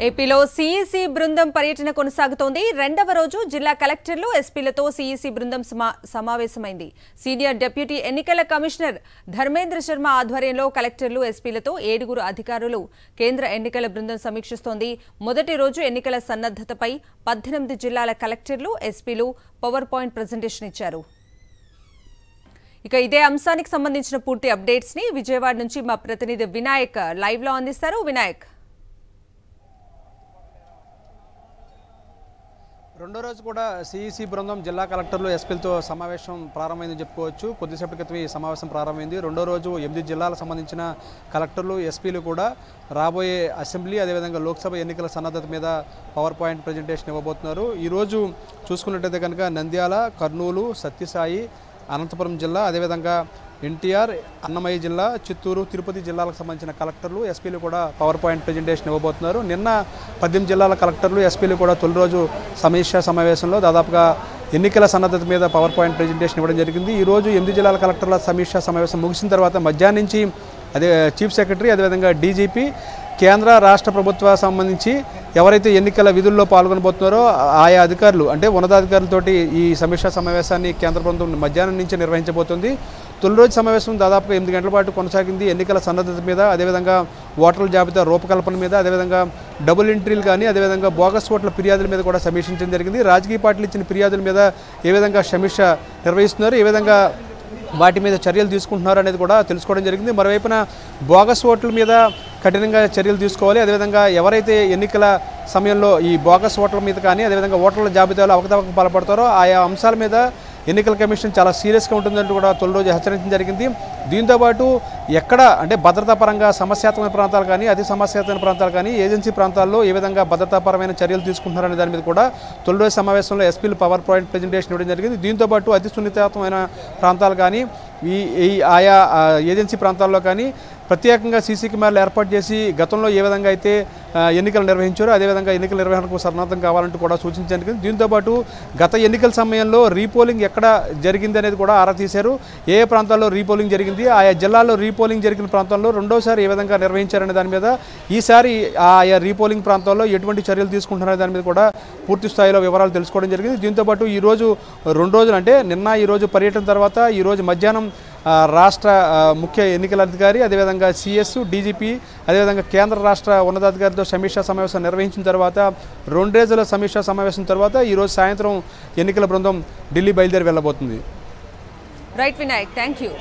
ఏపీలో సీఈసీ బృందం పర్యటన కొనసాగుతోంది. రెండవ రోజు జిల్లా కలెక్టర్లు ఎస్పీలతో సీఈసీ బృందం సమావేశమైంది. సీనియర్ డిప్యూటీ ఎన్నికల కమిషనర్ ధర్మేంద్ర శర్మ ఆధ్వర్యంలో కలెక్టర్లు ఎస్పీలతో 7 అధికారులు కేంద్ర ఎన్నికల బృందం సమీక్షిస్తోంది. మొదటి రోజు ఎన్నికల సన్నద్ధతపై 18 జిల్లాల కలెక్టర్లు ఎస్పీలు పవర్ పాయింట్ ప్రెజెంటేషన్ ఇచ్చారు. ఇక ఇదే అంశానికి సంబంధించిన పూర్తి అప్డేట్స్ ని విజయవాడ నుంచి మా ప్రతినిధి వినాయక్ లైవ్ లో అందిస్తారు. వినాయక్, రెండో రోజు కూడా సీఈసీ బృందం జిల్లా కలెక్టర్లు ఎస్పీలతో సమావేశం ప్రారంభమైందని చెప్పుకోవచ్చు. కొద్దిసేపటి క్రితం ఈ సమావేశం ప్రారంభమైంది. రెండో రోజు 8 జిల్లాలకు సంబంధించిన కలెక్టర్లు ఎస్పీలు కూడా రాబోయే అసెంబ్లీ అదేవిధంగా లోక్సభ ఎన్నికల సన్నద్ధత మీద పవర్ పాయింట్ ప్రజెంటేషన్ ఇవ్వబోతున్నారు. ఈరోజు చూసుకున్నట్టయితే కనుక నంద్యాల, కర్నూలు, సత్యసాయి, అనంతపురం జిల్లా, అదేవిధంగా ఎన్టీఆర్, అన్నమయ్య జిల్లా, చిత్తూరు, తిరుపతి జిల్లాలకు సంబంధించిన కలెక్టర్లు ఎస్పీలు కూడా పవర్ పాయింట్ ప్రజెంటేషన్ ఇవ్వబోతున్నారు. నిన్న 18 జిల్లాల కలెక్టర్లు ఎస్పీలు కూడా తొలి రోజు సమీక్షా సమావేశంలో దాదాపుగా ఎన్నికల సన్నద్ధత మీద పవర్ పాయింట్ ప్రజెంటేషన్ ఇవ్వడం జరిగింది. ఈరోజు 8 జిల్లాల కలెక్టర్ల సమీక్షా సమావేశం ముగిసిన తర్వాత మధ్యాహ్నం నుంచి చీఫ్ సెక్రటరీ అదేవిధంగా డీజీపీ కేంద్ర రాష్ట్ర ప్రభుత్వాలకు సంబంధించి ఎవరైతే ఎన్నికల విధుల్లో పాల్గొనబోతున్నారో ఆయా అధికారులు అంటే ఉన్నతాధికారులతోటి ఈ సమీక్షా సమావేశాన్ని కేంద్ర ప్రభుత్వం మధ్యాహ్నం నుంచి నిర్వహించబోతుంది. తొలి రోజు సమావేశం దాదాపుగా 8 గంటల పాటు కొనసాగింది. ఎన్నికల సన్నద్ధత మీద, అదేవిధంగా ఓటర్ల జాబితా రూపకల్పన మీద, అదేవిధంగా డబుల్ ఎంట్రీలు కానీ, అదేవిధంగా బోగస్ ఓట్ల ఫిర్యాదుల మీద కూడా సమీక్షించడం జరిగింది. రాజకీయ పార్టీలు ఇచ్చిన ఫిర్యాదుల మీద ఏ విధంగా సమీక్ష నిర్వహిస్తున్నారు, ఏ విధంగా వాటి మీద చర్యలు తీసుకుంటున్నారు అనేది కూడా తెలుసుకోవడం జరిగింది. మరోవైపున బోగస్ ఓట్ల మీద కఠినంగా చర్యలు తీసుకోవాలి. అదేవిధంగా ఎవరైతే ఎన్నికల సమయంలో ఈ బోగస్ ఓట్ల మీద కానీ, అదేవిధంగా ఓటర్ల జాబితాలో అవకతవకకు పాల్పడతారో ఆయా అంశాల మీద ఎన్నికల కమిషన్ చాలా సీరియస్గా ఉంటుందంటూ కూడా తొలి రోజు హెచ్చరించడం జరిగింది. దీంతోపాటు ఎక్కడ అంటే భద్రతా పరంగా సమస్యాత్మక ప్రాంతాలు కానీ, అతి సమస్యాత్మక ప్రాంతాలు కానీ, ఏజెన్సీ ప్రాంతాల్లో ఏ విధంగా భద్రతాపరమైన చర్యలు తీసుకుంటున్నారనే దాని మీద కూడా తొలి రోజు సమావేశంలో ఎస్పీలు పవర్ పాయింట్ ప్రజెంటేషన్ ఇవ్వడం జరిగింది. దీంతోపాటు అతి సున్నితాత్మకమైన ప్రాంతాలు కానీ, ఈ ఆయా ఏజెన్సీ ప్రాంతాల్లో కానీ ప్రత్యేకంగా సీసీ కెమెరాలు ఏర్పాటు చేసి గతంలో ఏ విధంగా అయితే ఎన్నికలు నిర్వహించారో అదేవిధంగా ఎన్నికల నిర్వహణకు సన్నద్ధం కావాలంటూ కూడా సూచించారు. దీంతోపాటు గత ఎన్నికల సమయంలో రీపోలింగ్ ఎక్కడ జరిగింది అనేది కూడా ఆరా తీశారు. ఏ ప్రాంతాల్లో రీపోలింగ్ జరిగింది, ఆయా జిల్లాల్లో రీపోలింగ్ జరిగిన ప్రాంతాల్లో రెండోసారి ఏ విధంగా నిర్వహించారనే దాని మీద, ఈసారి ఆయా రీపోలింగ్ ప్రాంతాల్లో ఎటువంటి చర్యలు తీసుకుంటున్నారనే దాని మీద కూడా పూర్తి స్థాయిలో వివరాలు తెలుసుకోవడం జరిగింది. దీంతోపాటు ఈరోజు 2 రోజులు అంటే నిన్న ఈరోజు పర్యటన తర్వాత ఈరోజు మధ్యాహ్నం రాష్ట్ర ముఖ్య ఎన్నికల అధికారి అదేవిధంగా సిఎస్, డీజీపీ అదేవిధంగా కేంద్ర రాష్ట్ర ఉన్నతాధికారితో సమీక్షా సమావేశం నిర్వహించిన తర్వాత 2 రోజుల సమీక్షా సమావేశం తర్వాత ఈరోజు సాయంత్రం ఎన్నికల బృందం ఢిల్లీ బయలుదేరి వెళ్ళబోతుంది. Right Vinayak, thank you.